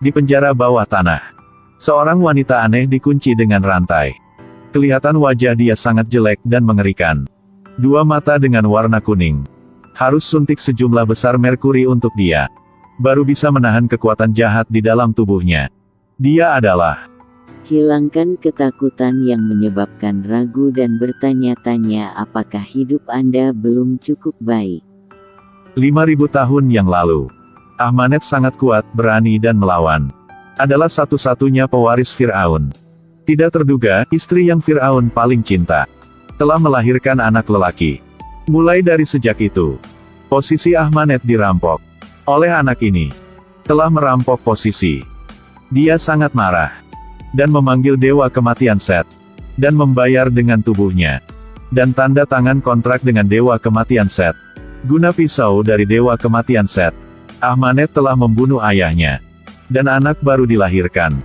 Di penjara bawah tanah, seorang wanita aneh dikunci dengan rantai. Kelihatan wajah dia sangat jelek dan mengerikan. Dua mata dengan warna kuning. Harus suntik sejumlah besar merkuri untuk dia. Baru bisa menahan kekuatan jahat di dalam tubuhnya. Dia adalah... Hilangkan ketakutan yang menyebabkan ragu dan bertanya-tanya apakah hidup Anda belum cukup baik. 5.000 tahun yang lalu, Ahmanet sangat kuat, berani dan melawan. Adalah satu-satunya pewaris Fir'aun. Tidak terduga, istri yang Fir'aun paling cinta telah melahirkan anak lelaki. Mulai dari sejak itu, posisi Ahmanet dirampok oleh anak ini. Telah merampok posisi. Dia sangat marah dan memanggil dewa kematian Set, dan membayar dengan tubuhnya, dan tanda tangan kontrak dengan dewa kematian Set. Guna pisau dari dewa kematian Set, Ahmanet telah membunuh ayahnya, dan anak baru dilahirkan.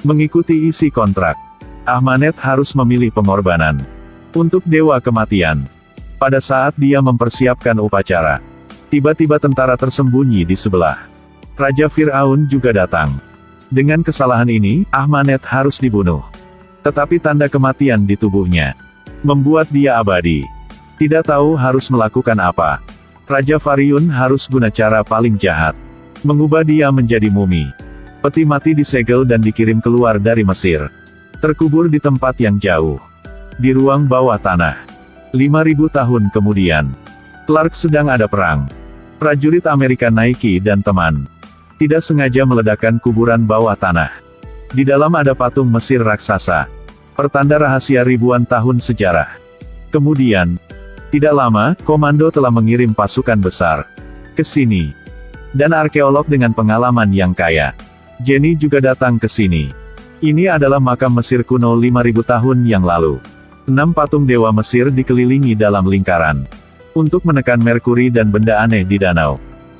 Mengikuti isi kontrak, Ahmanet harus memilih pengorbanan untuk dewa kematian. Pada saat dia mempersiapkan upacara, tiba-tiba tentara tersembunyi di sebelah. Raja Fir'aun juga datang. Dengan kesalahan ini, Ahmanet harus dibunuh. Tetapi tanda kematian di tubuhnya membuat dia abadi. Tidak tahu harus melakukan apa. Raja Fariun harus guna cara paling jahat, mengubah dia menjadi mumi. Peti mati disegel dan dikirim keluar dari Mesir. Terkubur di tempat yang jauh, di ruang bawah tanah. 5.000 tahun kemudian, Clark sedang ada perang. Prajurit Amerika Nike dan teman tidak sengaja meledakkan kuburan bawah tanah. Di dalam ada patung Mesir raksasa, pertanda rahasia ribuan tahun sejarah. Kemudian, tidak lama, komando telah mengirim pasukan besar ke sini. Dan arkeolog dengan pengalaman yang kaya, Jenny juga datang ke sini. Ini adalah makam Mesir kuno 5.000 tahun yang lalu. 6 patung dewa Mesir dikelilingi dalam lingkaran untuk menekan Merkuri dan benda aneh di danau.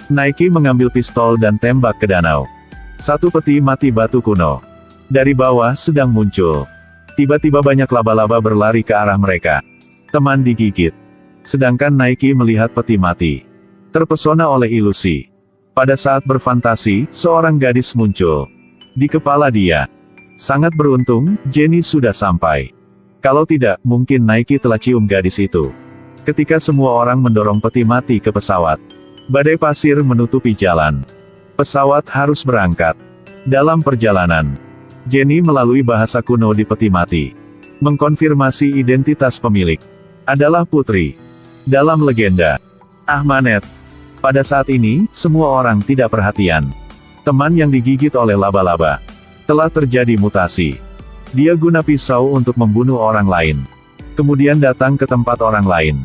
Nike mengambil pistol dan tembak ke danau. Satu peti mati batu kuno dari bawah sedang muncul. Tiba-tiba banyak laba-laba berlari ke arah mereka. Teman digigit. Sedangkan Nike melihat peti mati. Terpesona oleh ilusi. Pada saat berfantasi, seorang gadis muncul di kepala dia. Sangat beruntung, Jenny sudah sampai. Kalau tidak, mungkin Nike telah cium gadis itu. Ketika semua orang mendorong peti mati ke pesawat, badai pasir menutupi jalan. Pesawat harus berangkat. Dalam perjalanan, Jenny melalui bahasa kuno di peti mati, mengkonfirmasi identitas pemilik. Adalah putri. Dalam legenda Ahmanet. Pada saat ini, semua orang tidak perhatian. Teman yang digigit oleh laba-laba. Telah terjadi mutasi. Dia guna pisau untuk membunuh orang lain. Kemudian datang ke tempat orang lain.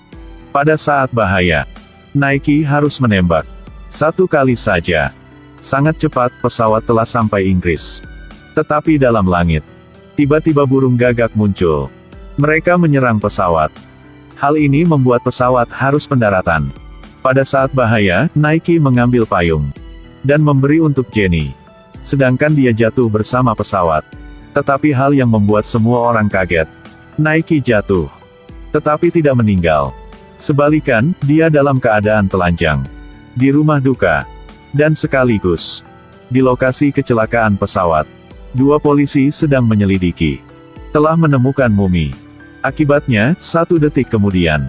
Pada saat bahaya, Nike harus menembak. Satu kali saja. Sangat cepat, pesawat telah sampai Inggris. Tetapi dalam langit, tiba-tiba burung gagak muncul. Mereka menyerang pesawat. Hal ini membuat pesawat harus pendaratan. Pada saat bahaya, Nike mengambil payung dan memberi untuk Jenny. Sedangkan dia jatuh bersama pesawat. Tetapi hal yang membuat semua orang kaget. Nike jatuh, tetapi tidak meninggal. Sebalikan, dia dalam keadaan telanjang. Di rumah duka. Dan sekaligus, di lokasi kecelakaan pesawat, 2 polisi sedang menyelidiki. Telah menemukan mumi. Akibatnya, 1 detik kemudian,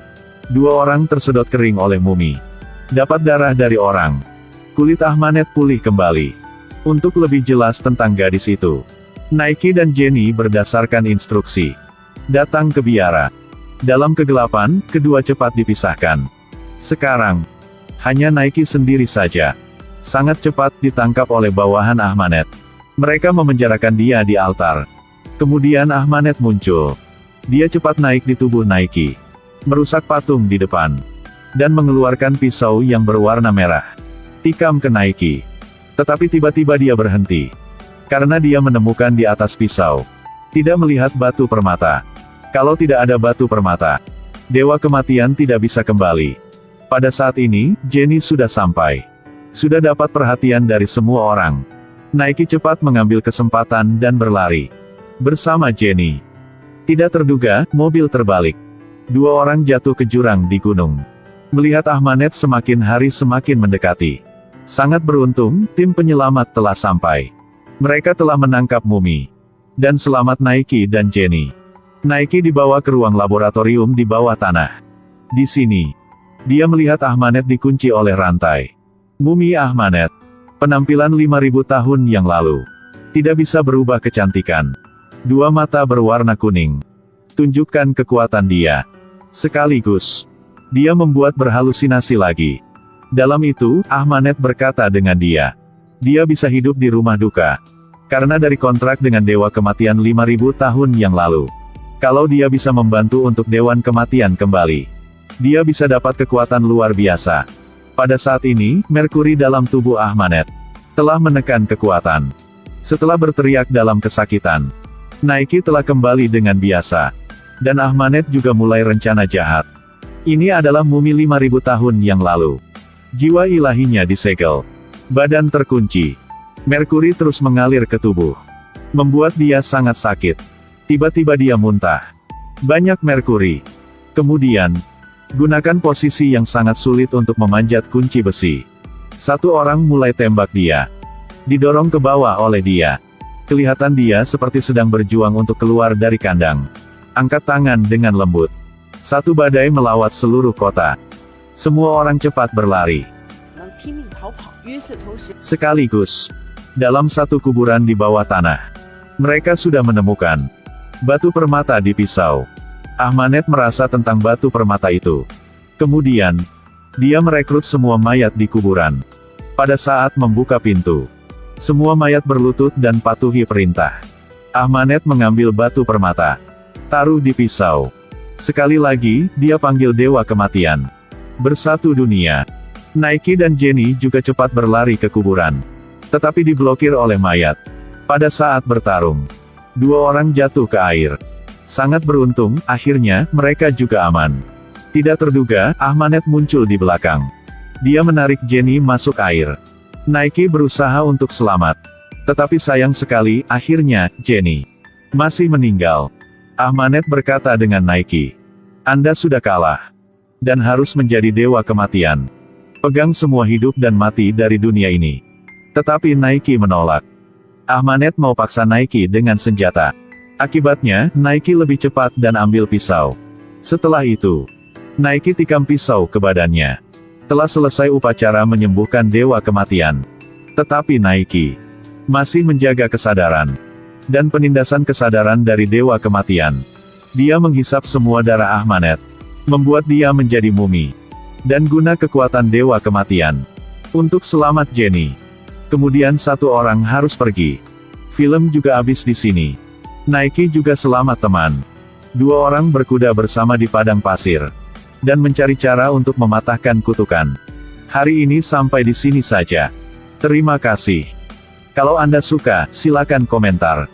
2 orang tersedot kering oleh mumi. Dapat darah dari orang. Kulit Ahmanet pulih kembali. Untuk lebih jelas tentang gadis itu, Nike dan Jenny berdasarkan instruksi datang ke biara. Dalam kegelapan, kedua cepat dipisahkan. Sekarang, hanya Nike sendiri saja. Sangat cepat ditangkap oleh bawahan Ahmanet. Mereka memenjarakan dia di altar. Kemudian Ahmanet muncul. Dia cepat naik di tubuh Nike, merusak patung di depan, dan mengeluarkan pisau yang berwarna merah. Tikam ke Nike. Tetapi tiba-tiba dia berhenti. Karena dia menemukan di atas pisau, tidak melihat batu permata. Kalau tidak ada batu permata, dewa kematian tidak bisa kembali. Pada saat ini, Jenny sudah sampai. Sudah dapat perhatian dari semua orang. Nike cepat mengambil kesempatan dan berlari bersama Jenny. Tidak terduga, mobil terbalik. 2 orang jatuh ke jurang di gunung. Melihat Ahmanet semakin hari semakin mendekati. Sangat beruntung, tim penyelamat telah sampai. Mereka telah menangkap Mumi. Dan selamat Naiki dan Jenny. Naiki dibawa ke ruang laboratorium di bawah tanah. Di sini, dia melihat Ahmanet dikunci oleh rantai. Mumi Ahmanet. Penampilan 5.000 tahun yang lalu. Tidak bisa berubah kecantikan. Dua mata berwarna kuning. Tunjukkan kekuatan dia. Sekaligus, dia membuat berhalusinasi lagi. Dalam itu, Ahmanet berkata dengan dia. Dia bisa hidup di rumah duka. Karena dari kontrak dengan Dewa Kematian 5.000 tahun yang lalu. Kalau dia bisa membantu untuk Dewan Kematian kembali, dia bisa dapat kekuatan luar biasa. Pada saat ini, Merkuri dalam tubuh Ahmanet telah menekan kekuatan. Setelah berteriak dalam kesakitan, Naiki telah kembali dengan biasa. Dan Ahmanet juga mulai rencana jahat. Ini adalah Mumi 5.000 tahun yang lalu. Jiwa ilahinya disegel. Badan terkunci. Merkuri terus mengalir ke tubuh. Membuat dia sangat sakit. Tiba-tiba dia muntah. Banyak merkuri. Kemudian, gunakan posisi yang sangat sulit untuk memanjat kunci besi. Satu orang mulai tembak dia. Didorong ke bawah oleh dia. Kelihatan dia seperti sedang berjuang untuk keluar dari kandang. Angkat tangan dengan lembut. Satu badai melawat seluruh kota. Semua orang cepat berlari. Sekaligus, dalam satu kuburan di bawah tanah, mereka sudah menemukan batu permata di pisau. Ahmanet merasa tentang batu permata itu. Kemudian, dia merekrut semua mayat di kuburan. Pada saat membuka pintu, semua mayat berlutut dan patuhi perintah. Ahmanet mengambil batu permata, taruh di pisau. Sekali lagi, dia panggil Dewa Kematian. Bersatu dunia. Naiki dan Jenny juga cepat berlari ke kuburan. Tetapi diblokir oleh mayat. Pada saat bertarung, dua orang jatuh ke air. Sangat beruntung, akhirnya, mereka juga aman. Tidak terduga, Ahmanet muncul di belakang. Dia menarik Jenny masuk air. Naiki berusaha untuk selamat. Tetapi sayang sekali, akhirnya, Jenny masih meninggal. Ahmanet berkata dengan Naiki. Anda sudah kalah. Dan harus menjadi Dewa Kematian. Pegang semua hidup dan mati dari dunia ini. Tetapi Naiki menolak. Ahmanet mau paksa Naiki dengan senjata. Akibatnya, Naiki lebih cepat dan ambil pisau. Setelah itu, Naiki tikam pisau ke badannya. Telah selesai upacara menyembuhkan Dewa Kematian. Tetapi Naiki masih menjaga kesadaran. Dan penindasan kesadaran dari Dewa Kematian. Dia menghisap semua darah Ahmanet. Membuat dia menjadi mumi. Dan guna kekuatan Dewa Kematian. Untuk selamat Jenny. Kemudian satu orang harus pergi. Film juga habis di sini. Naiki juga selamat teman. Dua orang berkuda bersama di padang pasir. Dan mencari cara untuk mematahkan kutukan. Hari ini sampai di sini saja. Terima kasih. Kalau Anda suka, silakan komentar.